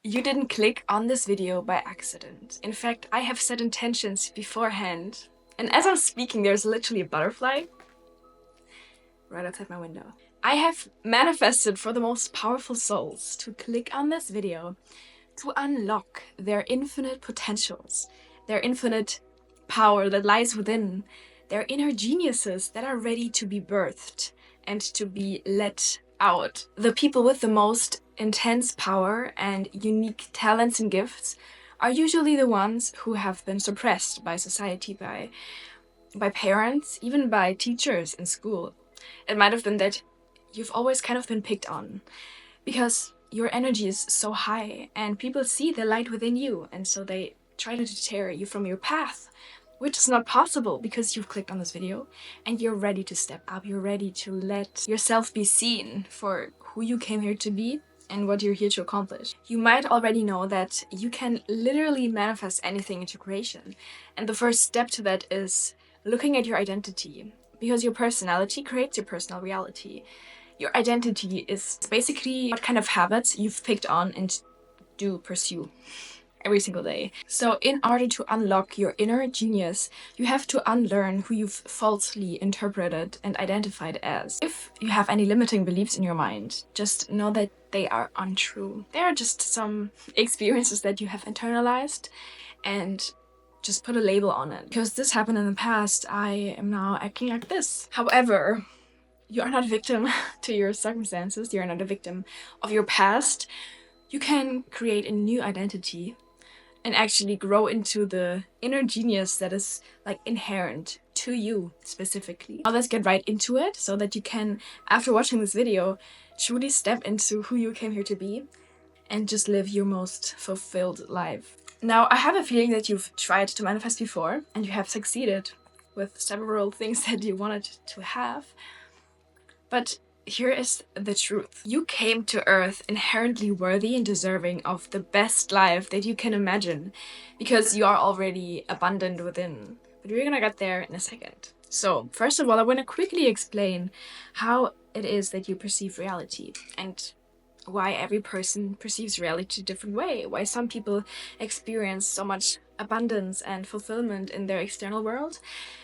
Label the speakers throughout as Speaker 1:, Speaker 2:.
Speaker 1: You didn't click on this video by accident. In fact, I have set intentions beforehand. And as I'm speaking, there's literally a butterfly right outside my window. I have manifested for the most powerful souls to click on this video to unlock their infinite potentials, their infinite power that lies within, their inner geniuses that are ready to be birthed and to be let out. The people with the most intense power and unique talents and gifts are usually the ones who have been suppressed by society, by parents, even by teachers in school. It might have been that you've always kind of been picked on because your energy is so high and people see the light within you, and so they try to deter you from your path, which is not possible because you've clicked on this video and you're ready to step up. You're ready to let yourself be seen for who you came here to be and what you're here to accomplish. You might already know that you can literally manifest anything into creation. And the first step to that is looking at your identity, because your personality creates your personal reality. Your identity is basically what kind of habits you've picked on and do pursue every single day. So in order to unlock your inner genius, you have to unlearn who you've falsely interpreted and identified as. If you have any limiting beliefs in your mind, just know that they are untrue. They are just some experiences that you have internalized, and just put a label on it. Because this happened in the past, I am now acting like this. However, you are not a victim to your circumstances. You're not a victim of your past. You can create a new identity and actually grow into the inner genius that is like inherent to you specifically. Now let's get right into it so that you can, after watching this video, truly step into who you came here to be and just live your most fulfilled life. Now, I have a feeling that you've tried to manifest before and you have succeeded with several things that you wanted to have. But here is the truth. You came to Earth inherently worthy and deserving of the best life that you can imagine, because you are already abundant within. But we're gonna get there in a second. So, first of all, I want to quickly explain how it is that you perceive reality and why every person perceives reality a different way. Why some people experience so much abundance and fulfillment in their external world,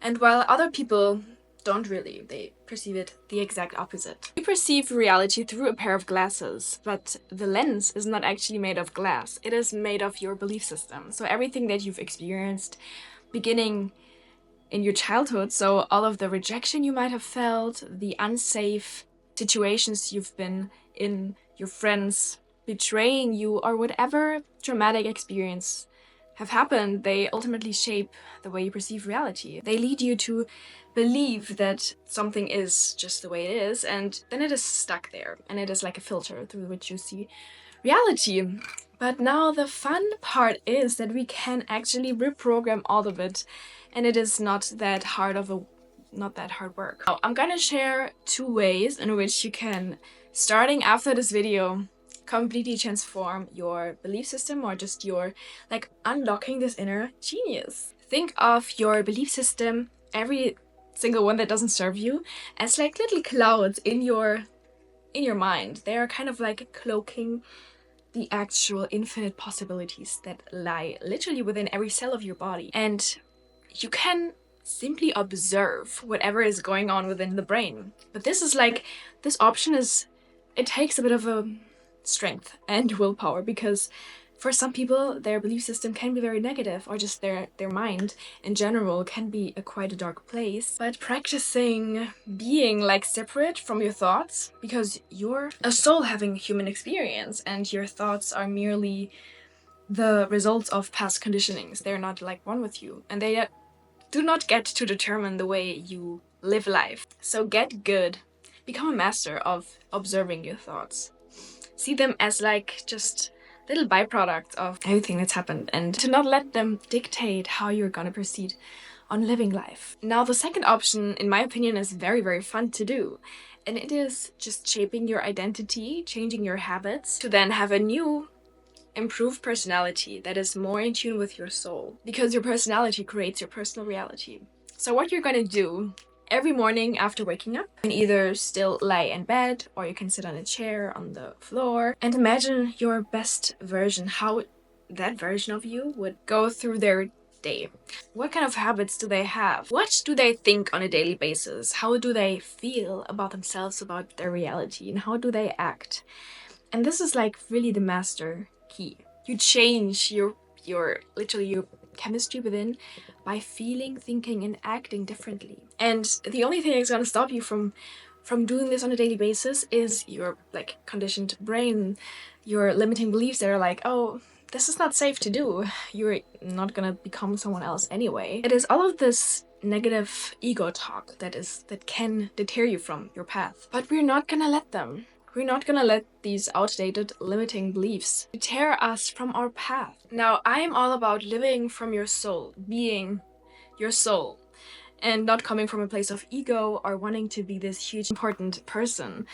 Speaker 1: and while other people don't really. They perceive it the exact opposite. We perceive reality through a pair of glasses, but the lens is not actually made of glass. It is made of your belief system. So everything that you've experienced beginning in your childhood, so all of the rejection you might have felt, the unsafe situations you've been in, your friends betraying you, or whatever traumatic experience have happened, they ultimately shape the way you perceive reality. They lead you to believe that something is just the way it is, and then it is stuck there, and it is like a filter through which you see reality. But now the fun part is that we can actually reprogram all of it, and it is not that hard work. Now, I'm gonna share 2 ways in which you can, starting after this video, completely transform your belief system, or just your unlocking this inner genius. Think of your belief system, every single one that doesn't serve you, as like little clouds in your mind. They are kind of like cloaking the actual infinite possibilities that lie literally within every cell of your body. And you can simply observe whatever is going on within the brain. But this option it takes a bit of a strength and willpower, because for some people their belief system can be very negative, or just their mind in general can be quite a dark place. But practicing being separate from your thoughts, because you're a soul having human experience and your thoughts are merely the results of past conditionings. They're not one with you, and they do not get to determine the way you live life. So get good. Become a master of observing your thoughts. See them as just little byproducts of everything that's happened, and to not let them dictate how you're gonna proceed on living life. Now, the second option, in my opinion, is very, very fun to do. And it is just shaping your identity, changing your habits, to then have a new, improved personality that is more in tune with your soul. Because your personality creates your personal reality. So what you're gonna do every morning after waking up. You can either still lie in bed or you can sit on a chair on the floor and imagine your best version, how that version of you would go through their day. What kind of habits do they have? What do they think on a daily basis? How do they feel about themselves, about their reality, and how do they act? And this is like really the master key. You change your literally your chemistry within by feeling, thinking, and acting differently. And the only thing that's gonna stop you from doing this on a daily basis is your like conditioned brain, your limiting beliefs that are like, oh, this is not safe to do. You're not gonna become someone else anyway. It is all of this negative ego talk that can deter you from your path. But we're not gonna let them. We're not gonna let these outdated limiting beliefs deter us from our path. Now, I'm all about living from your soul, being your soul, and not coming from a place of ego or wanting to be this huge important person.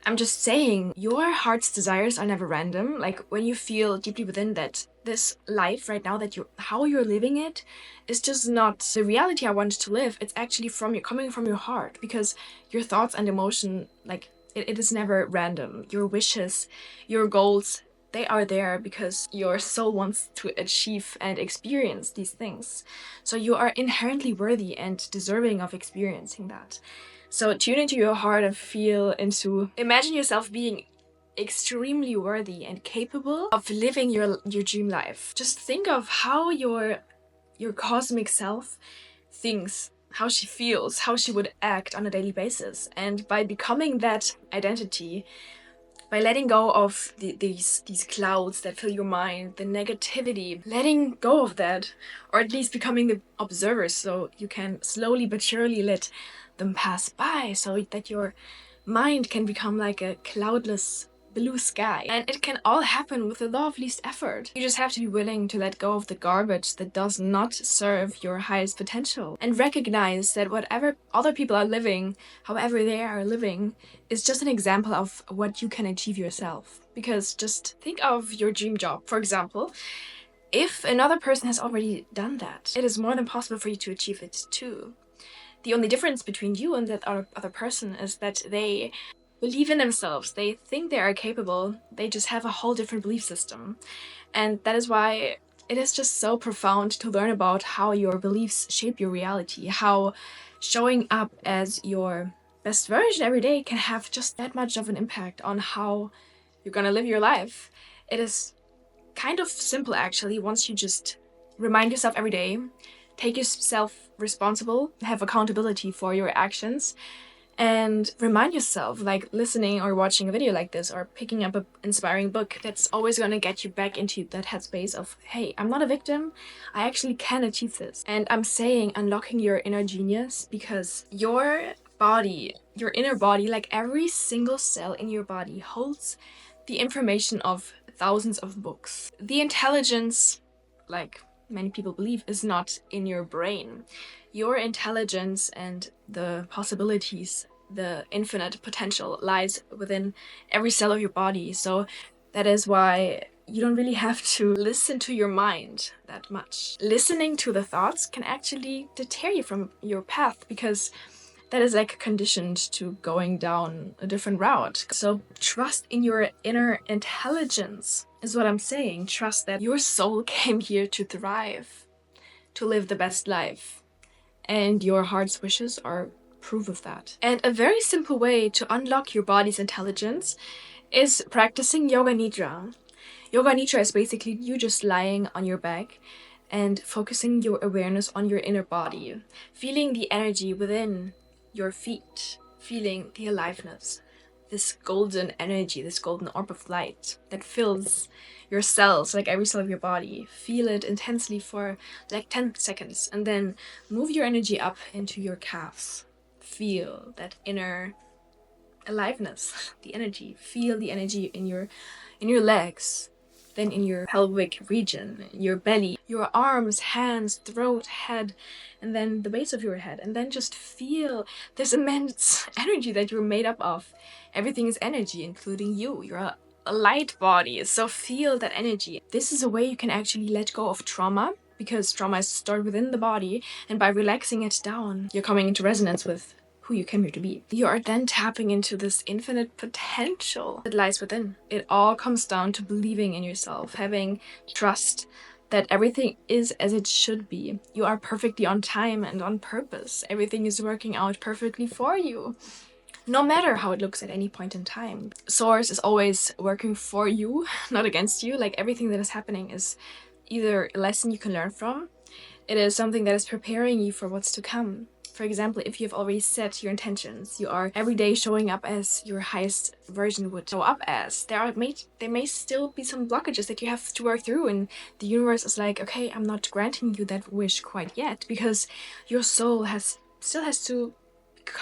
Speaker 1: I'm just saying, your heart's desires are never random. Like when you feel deeply within that this life right now, that how you're living it is just not the reality I want to live. It's actually coming from your heart, because your thoughts and emotion, like it is never random. Your wishes, your goals, they are there because your soul wants to achieve and experience these things. So you are inherently worthy and deserving of experiencing that. So tune into your heart and imagine yourself being extremely worthy and capable of living your dream life. Just think of how your cosmic self thinks, how she feels, how she would act on a daily basis. And by becoming that identity, by letting go of these clouds that fill your mind, the negativity, letting go of that, or at least becoming the observer so you can slowly but surely let them pass by, so that your mind can become like a cloudless blue sky. And it can all happen with the law of least effort. You just have to be willing to let go of the garbage that does not serve your highest potential, and recognize that whatever other people are living, however they are living, is just an example of what you can achieve yourself. Because just think of your dream job, for example. If another person has already done that, it is more than possible for you to achieve it too. The only difference between you and that other person is that they believe in themselves. They think they are capable. They just have a whole different belief system. And that is why it is just so profound to learn about how your beliefs shape your reality, how showing up as your best version every day can have just that much of an impact on how you're gonna live your life. It is kind of simple actually, once you just remind yourself every day, take yourself responsible, have accountability for your actions, and remind yourself, like listening or watching a video like this or picking up an inspiring book, that's always going to get you back into that headspace of, hey, I'm not a victim, I actually can achieve this. And I'm saying unlocking your inner genius, because your body, your inner body, like every single cell in your body holds the information of thousands of books. The intelligence, like many people believe, is not in your brain. Your intelligence and the possibilities, the infinite potential, lies within every cell of your body. So that is why you don't really have to listen to your mind that much. Listening to the thoughts can actually deter you from your path, because that is like conditioned to going down a different route. So trust in your inner intelligence is what I'm saying. Trust that your soul came here to thrive, to live the best life. And your heart's wishes are proof of that. And a very simple way to unlock your body's intelligence is practicing Yoga Nidra. Yoga Nidra is basically you just lying on your back and focusing your awareness on your inner body, feeling the energy within your feet, feeling the aliveness, this golden energy, this golden orb of light that fills your cells, like every cell of your body. Feel it intensely for like 10 seconds, and then move your energy up into your calves. Feel that inner aliveness, the energy. Feel the energy in your legs, then in your pelvic region, your belly, your arms, hands, throat, head, and then the base of your head. And then just feel this immense energy that you're made up of. Everything is energy, including you. You're a light body, so feel that energy. This is a way you can actually let go of trauma because trauma is stored within the body, and by relaxing it down, you're coming into resonance with who you came here to be. You are then tapping into this infinite potential that lies within. It all comes down to believing in yourself, having trust that everything is as it should be. You are perfectly on time and on purpose. Everything is working out perfectly for you, no matter how it looks at any point in time. Source is always working for you, not against you. Like, everything that is happening is either a lesson you can learn from, it is something that is preparing you for what's to come. For example, if you've already set your intentions, you are every day showing up as your highest version would show up as. There may still be some blockages that you have to work through, and the universe is like, okay, I'm not granting you that wish quite yet, because your soul still has to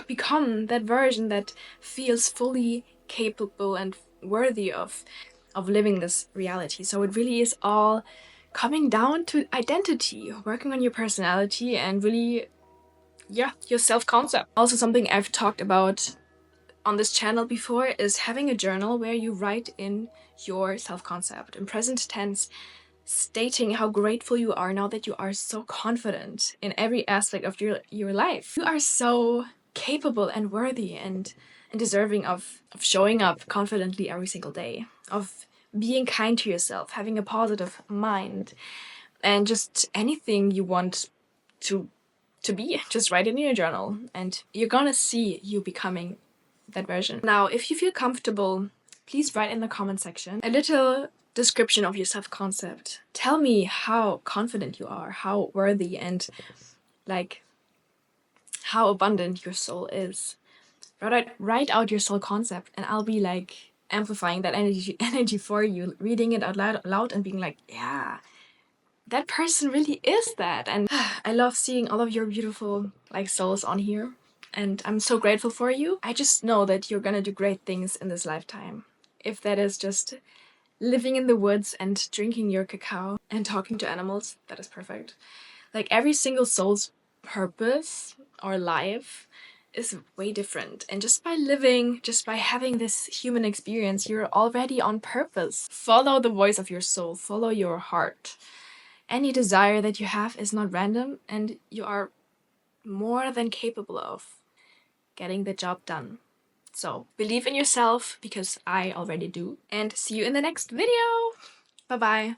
Speaker 1: become that version that feels fully capable and worthy of living this reality. So it really is all coming down to identity, working on your personality, and really, yeah, your self-concept. Also, something I've talked about on this channel before is having a journal where you write in your self-concept in present tense, stating how grateful you are now that you are so confident in every aspect of your life. You are so capable and worthy and deserving of showing up confidently every single day, of being kind to yourself, having a positive mind, and just anything you want to be, just write it in your journal, and you're gonna see you becoming that version. Now, if you feel comfortable, please write in the comment section a little description of your self-concept. Tell me how confident you are, how worthy, and like how abundant your soul is. Write out your soul concept, and I'll be like amplifying that energy for you, reading it out loud and being like, yeah, that person really is that. And I love seeing all of your beautiful like souls on here, and I'm so grateful for you. I just know that you're gonna do great things in this lifetime. If that is just living in the woods and drinking your cacao and talking to animals, that is perfect. Like, every single soul's purpose or life is way different, and just by living, just by having this human experience, you're already on purpose. Follow the voice of your soul, follow your heart. Any desire that you have is not random, and you are more than capable of getting the job done. So believe in yourself, because I already do, and see you in the next video. Bye bye.